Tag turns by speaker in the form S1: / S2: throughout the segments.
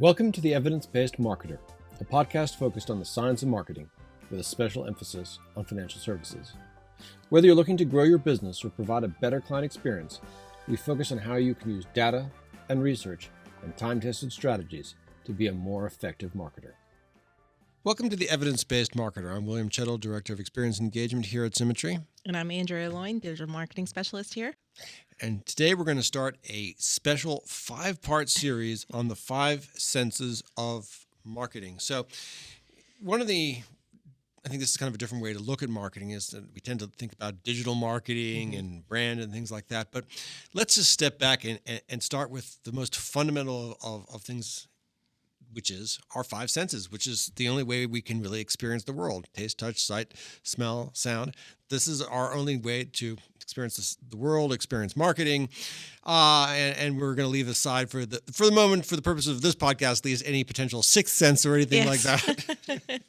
S1: Welcome to The Evidence-Based Marketer, a podcast focused on the science of marketing with a special emphasis on financial services. Whether you're looking to grow your business or provide a better client experience, we focus on how you can use data and research and time-tested strategies to be a more effective marketer. Welcome to The Evidence-Based Marketer. I'm William Chettle, Director of Experience and Engagement here at Symmetry.
S2: And I'm Andrea Loyne, Digital Marketing Specialist here.
S1: And today we're going to start a special 5-part series on the 5 senses of marketing. So I think this is kind of a different way to look at marketing, is that we tend to think about digital marketing and brand and things like that. But let's just step back and start with the most fundamental of things, which is our 5 senses, which is the only way we can really experience the world: taste, touch, sight, smell, sound. This is our only way to experience the world, experience marketing, and we're going to leave aside for the moment, for the purpose of this podcast, at least, any potential 6th sense or anything like that.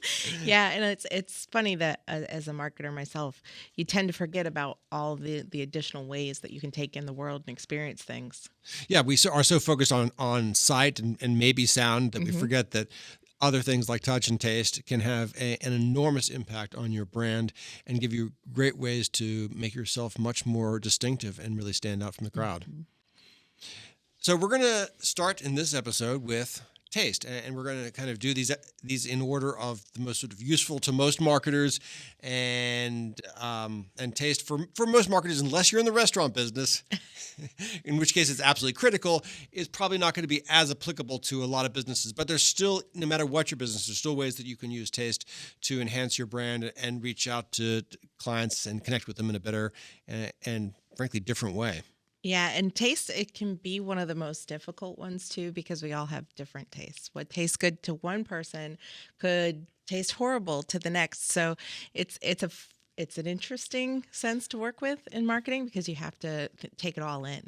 S2: Yeah, and it's funny that as a marketer myself, you tend to forget about all the additional ways that you can take in the world and experience things.
S1: Yeah, we are so focused on sight and maybe sound that we forget that other things like touch and taste can have an enormous impact on your brand and give you great ways to make yourself much more distinctive and really stand out from the crowd. So we're going to start in this episode with taste, and we're going to kind of do these in order of the most sort of useful to most marketers, and taste for most marketers, unless you're in the restaurant business, in which case it's absolutely critical, is probably not going to be as applicable to a lot of businesses. But there's still, no matter what your business, there's still ways that you can use taste to enhance your brand and reach out to clients and connect with them in a better and frankly different way.
S2: Yeah, and taste, it can be one of the most difficult ones too, because we all have different tastes. What tastes good to one person could taste horrible to the next. So it's an interesting sense to work with in marketing, because you have to take it all in.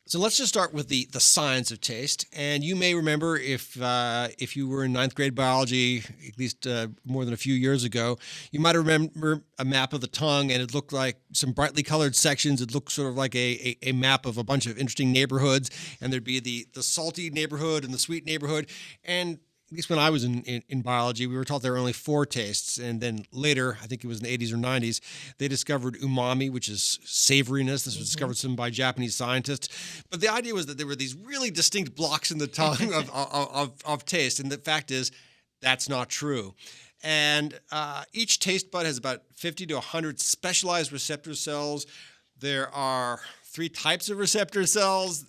S1: So let's just start with the science of taste. And you may remember, if you were in 9th grade biology, at least more than a few years ago, you might remember a map of the tongue, and it looked like some brightly colored sections. It looked sort of like a map of a bunch of interesting neighborhoods, and there'd be the salty neighborhood and the sweet neighborhood. And at least when I was in biology, we were taught there were only 4 tastes. And then later, I think it was in the 80s or 90s, they discovered umami, which is savoriness. This was discovered by Japanese scientists. But the idea was that there were these really distinct blocks in the tongue of taste. And the fact is, that's not true. And each taste bud has about 50 to 100 specialized receptor cells. There are 3 types of receptor cells.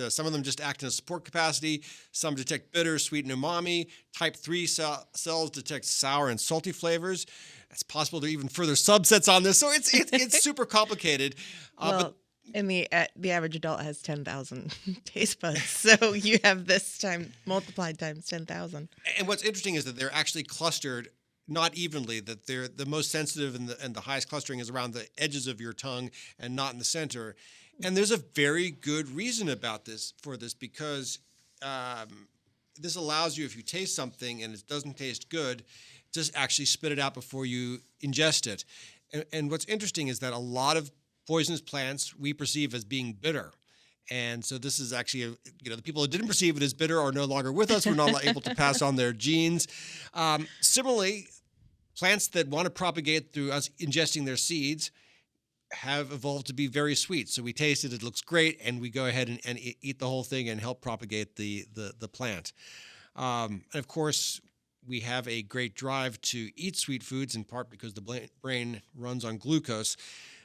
S1: Some of them just act in a support capacity. Some detect bitter, sweet, and umami. Type 3 cells detect sour and salty flavors. It's possible there are even further subsets on this, so it's super complicated.
S2: And the average adult has 10,000 taste buds, so you have this time multiplied times 10,000.
S1: And what's interesting is that they're actually clustered not evenly, that they're the most sensitive and the highest clustering is around the edges of your tongue and not in the center. And there's a very good reason for this, because this allows you, if you taste something and it doesn't taste good, just actually spit it out before you ingest it. And what's interesting is that a lot of poisonous plants we perceive as being bitter. And so this is actually, the people who didn't perceive it as bitter are no longer with us. We're not able to pass on their genes. Similarly, plants that want to propagate through us ingesting their seeds have evolved to be very sweet. So we taste it looks great, and we go ahead and eat the whole thing and help propagate the plant. And of course, we have a great drive to eat sweet foods, in part because the brain runs on glucose.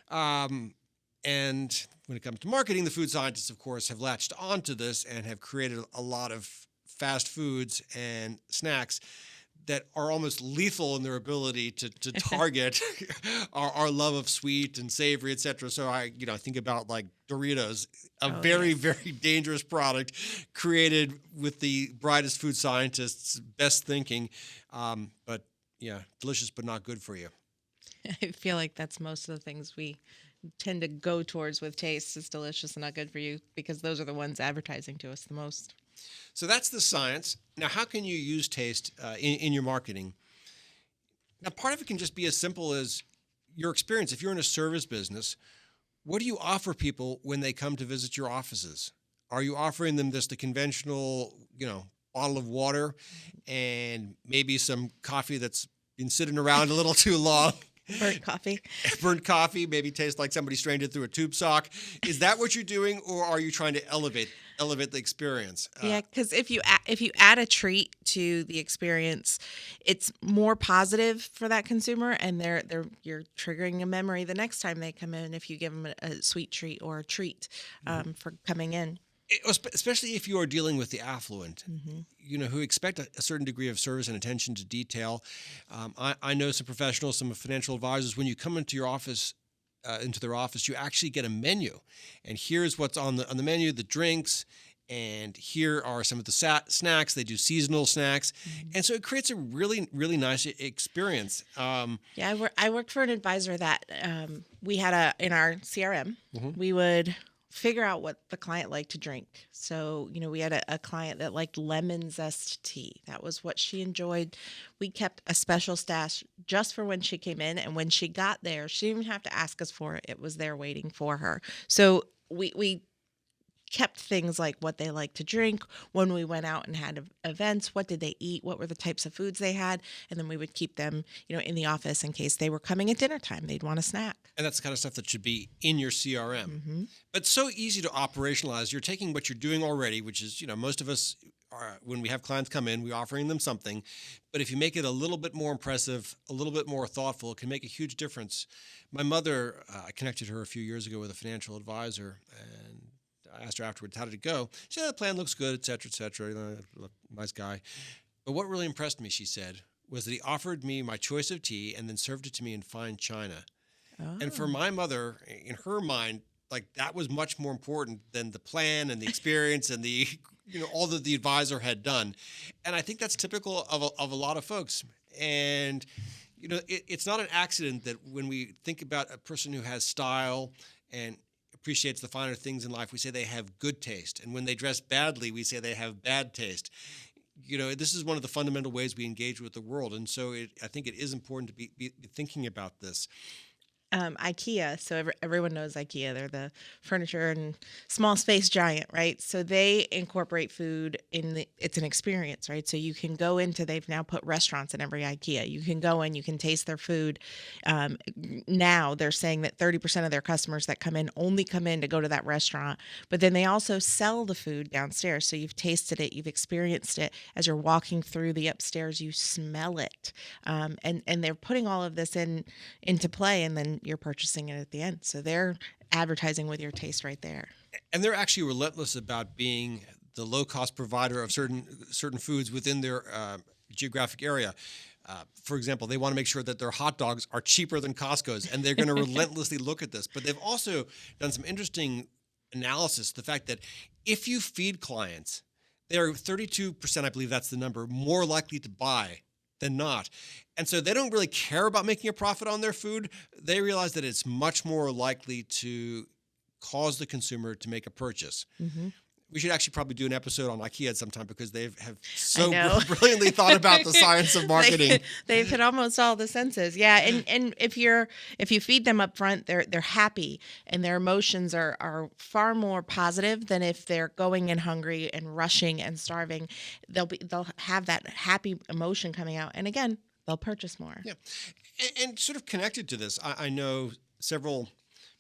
S1: And when it comes to marketing, the food scientists, of course, have latched onto this and have created a lot of fast foods and snacks that are almost lethal in their ability to target our love of sweet and savory, et cetera. So I think about like Doritos, very dangerous product created with the brightest food scientists' best thinking. But yeah, delicious but not good for you.
S2: I feel like that's most of the things we tend to go towards with taste, is delicious and not good for you, because those are the ones advertising to us the most.
S1: So that's the science. Now, how can you use taste in your marketing? Now, part of it can just be as simple as your experience. If you're in a service business, what do you offer people when they come to visit your offices? Are you offering them just the conventional, bottle of water and maybe some coffee that's been sitting around a little too long?
S2: Burnt coffee.
S1: Burnt coffee, maybe tastes like somebody strained it through a tube sock. Is that what you're doing, or are you trying to elevate the experience?
S2: Yeah, because if you add a treat to the experience, it's more positive for that consumer, and you're triggering a memory the next time they come in. If you give them a sweet treat or a treat for coming in.
S1: Especially if you are dealing with the affluent, who expect a certain degree of service and attention to detail. I know some professionals, some financial advisors, when you come into your office, into their office, you actually get a menu. And here's what's on the menu, the drinks, and here are some of the snacks. They do seasonal snacks. And so it creates a really, really nice experience.
S2: I worked for an advisor that we had in our CRM, we would figure out what the client liked to drink. So, we had a client that liked lemon zest tea. That was what she enjoyed. We kept a special stash just for when she came in. And when she got there, she didn't even have to ask us for it. It was there waiting for her. So we kept things like what they like to drink, when we went out and had events, what did they eat, what were the types of foods they had, and then we would keep them, in the office in case they were coming at dinner time. They'd want a snack.
S1: And that's the kind of stuff that should be in your CRM. But so easy to operationalize. You're taking what you're doing already, which is, most of us are, when we have clients come in, we're offering them something. But if you make it a little bit more impressive, a little bit more thoughtful, it can make a huge difference. My mother, I connected her a few years ago with a financial advisor, and I asked her afterwards, how did it go? She said, the plan looks good, et cetera, et cetera. Nice guy. But what really impressed me, she said, was that he offered me my choice of tea and then served it to me in fine china. Oh. And for my mother, in her mind, that was much more important than the plan and the experience and the, all that the advisor had done. And I think that's typical of a lot of folks. And, it's not an accident that when we think about a person who has style and appreciates the finer things in life, we say they have good taste. And when they dress badly, we say they have bad taste. This is one of the fundamental ways we engage with the world. And so I think it is important to be thinking about this.
S2: Ikea. So everyone knows Ikea. They're the furniture and small space giant, right? So they incorporate food it's an experience, right? So you can go they've now put restaurants in every Ikea. You can go in, you can taste their food. Now they're saying that 30% of their customers that come in only come in to go to that restaurant, but then they also sell the food downstairs. So you've tasted it, you've experienced it. As you're walking through the upstairs, you smell it. And they're putting all of this into play, and then you're purchasing it at the end. So they're advertising with your taste right there.
S1: And they're actually relentless about being the low-cost provider of certain foods within their geographic area. For example, they want to make sure that their hot dogs are cheaper than Costco's, and they're going to relentlessly look at this. But they've also done some interesting analysis. The fact that if you feed clients, they're 32%, I believe that's the number, more likely to buy than not. And so they don't really care about making a profit on their food. They realize that it's much more likely to cause the consumer to make a purchase. We should actually probably do an episode on Ikea sometime, because they have so brilliantly thought about the science of marketing.
S2: They've hit almost all the senses. Yeah. And if you feed them up front, they're happy, and their emotions are far more positive than if they're going in hungry and rushing and starving. They'll have that happy emotion coming out. And again, they'll purchase more.
S1: Yeah. And sort of connected to this, I know several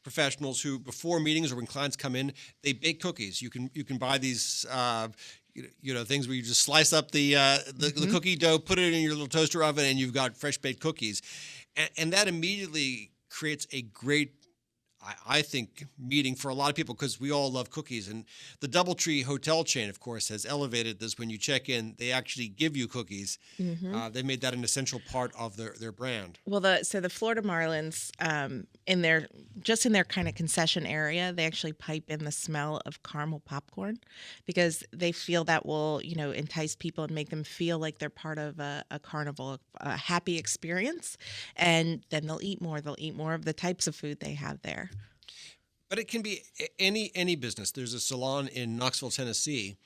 S1: professionals who, before meetings or when clients come in, they bake cookies. You can buy these things where you just slice up the cookie dough, put it in your little toaster oven, and you've got fresh baked cookies, and that immediately creates a great, I think, meeting for a lot of people, because we all love cookies. And the DoubleTree hotel chain, of course, has elevated this. When you check in, they actually give you cookies. They made that an essential part of their brand.
S2: Well, the Florida Marlins, in their kind of concession area, they actually pipe in the smell of caramel popcorn, because they feel that will, entice people and make them feel like they're part of a carnival, a happy experience. And then they'll eat more. They'll eat more of the types of food they have there.
S1: But it can be any business. There's a salon in Knoxville, Tennessee,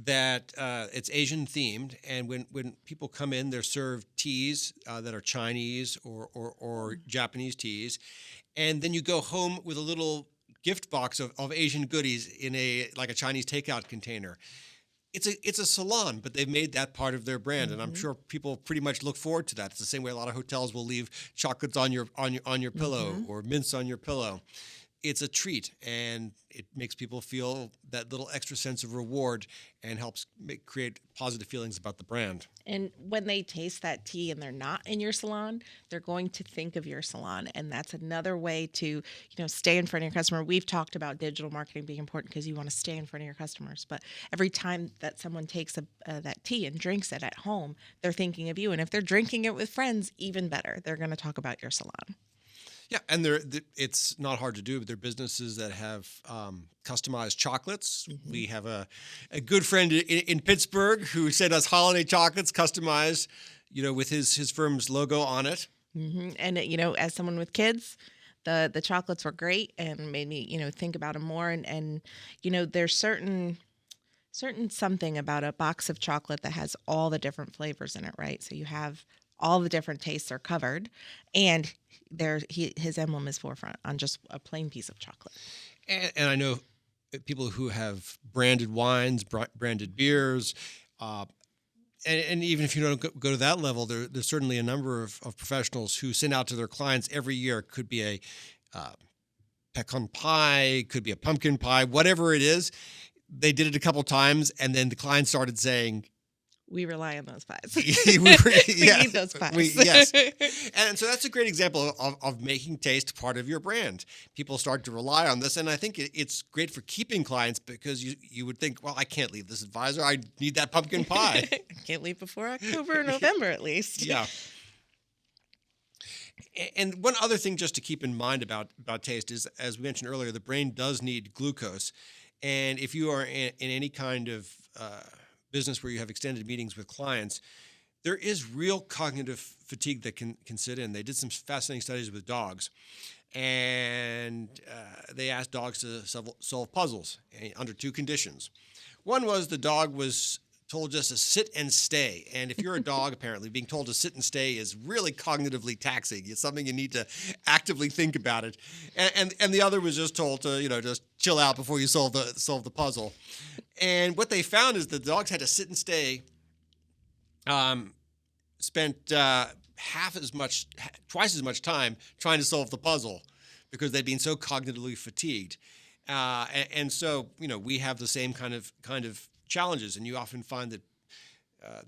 S1: that it's Asian themed, and when people come in, they're served teas that are Chinese or Japanese teas, and then you go home with a little gift box of Asian goodies in a Chinese takeout container. It's a salon, but they've made that part of their brand, and I'm sure people pretty much look forward to that. It's the same way a lot of hotels will leave chocolates on your pillow or mints on your pillow. It's a treat, and it makes people feel that little extra sense of reward and helps create positive feelings about the brand.
S2: And when they taste that tea and they're not in your salon, they're going to think of your salon. And that's another way to, stay in front of your customer. We've talked about digital marketing being important because you want to stay in front of your customers. But every time that someone takes that tea and drinks it at home, they're thinking of you. And if they're drinking it with friends, even better. They're going to talk about your salon.
S1: Yeah, and it's not hard to do, but there are businesses that have customized chocolates. We have a good friend in Pittsburgh who sent us holiday chocolates customized, with his firm's logo on it.
S2: And, as someone with kids, the chocolates were great and made me, think about them more. And there's certain something about a box of chocolate that has all the different flavors in it, right? So you have all the different tastes are covered, and his emblem is forefront on just a plain piece of chocolate.
S1: And I know people who have branded wines, branded beers, and even if you don't go to that level, there's certainly a number of professionals who send out to their clients every year. It could be a pecan pie, could be a pumpkin pie, whatever it is. They did it a couple times, and then the client started saying,
S2: we rely on those pies.
S1: we
S2: need those pies.
S1: Yes. And so that's a great example of making taste part of your brand. People start to rely on this. And I think it's great for keeping clients because you would think, well, I can't leave this advisor. I need that pumpkin pie.
S2: I can't leave before October or November at least.
S1: Yeah. And one other thing just to keep in mind about taste is, as we mentioned earlier, the brain does need glucose. And if you are in any kind of business where you have extended meetings with clients, there is real cognitive fatigue that can sit in. They did some fascinating studies with dogs, and they asked dogs to solve puzzles under two conditions. One was the dog was told just to sit and stay. And if you're a dog, apparently, being told to sit and stay is really cognitively taxing. It's something you need to actively think about it. And the other was just told to, just chill out before you solve the puzzle. And what they found is the dogs had to sit and stay, spent twice as much time trying to solve the puzzle because they'd been so cognitively fatigued. And so, we have the same kind of challenges, and you often find that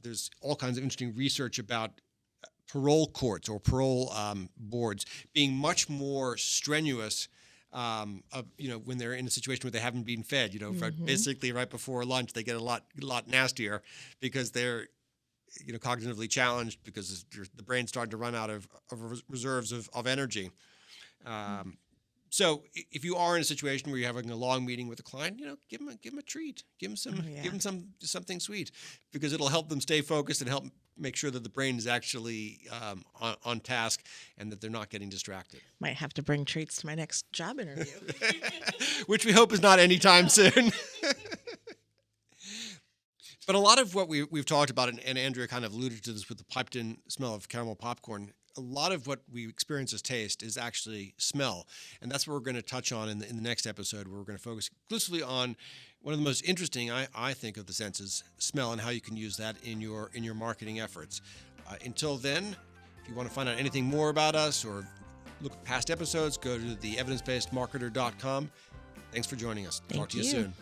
S1: there's all kinds of interesting research about parole courts or parole boards being much more strenuous when they're in a situation where they haven't been fed. Basically right before lunch they get a lot nastier because they're cognitively challenged because the brain's starting to run out of reserves of energy. So if you are in a situation where you're having a long meeting with a client, give them a treat, give them something sweet, because it'll help them stay focused and help make sure that the brain is actually on task and that they're not getting distracted.
S2: Might have to bring treats to my next job interview,
S1: which we hope is not anytime soon. But a lot of what we've talked about, and Andrea kind of alluded to this with the piped-in smell of caramel popcorn, a lot of what we experience as taste is actually smell. And that's what we're going to touch on in the next episode, where we're going to focus exclusively on one of the most interesting, I think, of the senses, smell, and how you can use that in your marketing efforts. Until then, if you want to find out anything more about us or look at past episodes, go to theevidencebasedmarketer.com. Thanks for joining us. Talk to you soon.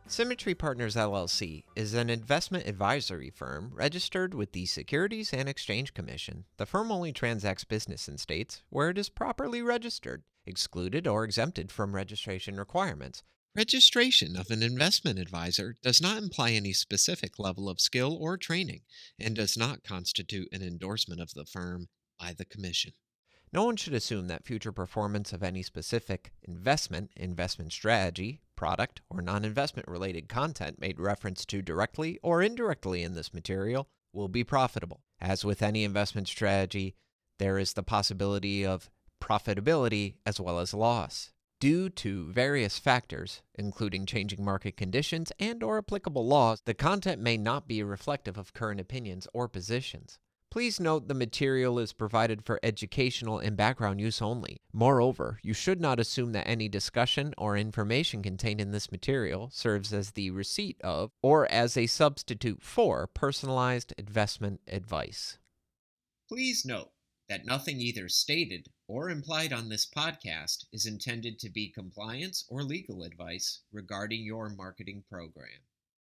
S3: Symmetry Partners, LLC is an investment advisory firm registered with the Securities and Exchange Commission. The firm only transacts business in states where it is properly registered, excluded or exempted from registration requirements. Registration of an investment advisor does not imply any specific level of skill or training and does not constitute an endorsement of the firm by the Commission. No one should assume that future performance of any specific investment strategy, product, or non-investment related content made reference to directly or indirectly in this material will be profitable. As with any investment strategy, there is the possibility of profitability as well as loss. Due to various factors, including changing market conditions and/or applicable laws, the content may not be reflective of current opinions or positions. Please note the material is provided for educational and background use only. Moreover, you should not assume that any discussion or information contained in this material serves as the receipt of or as a substitute for personalized investment advice. Please note that nothing either stated or implied on this podcast is intended to be compliance or legal advice regarding your marketing program.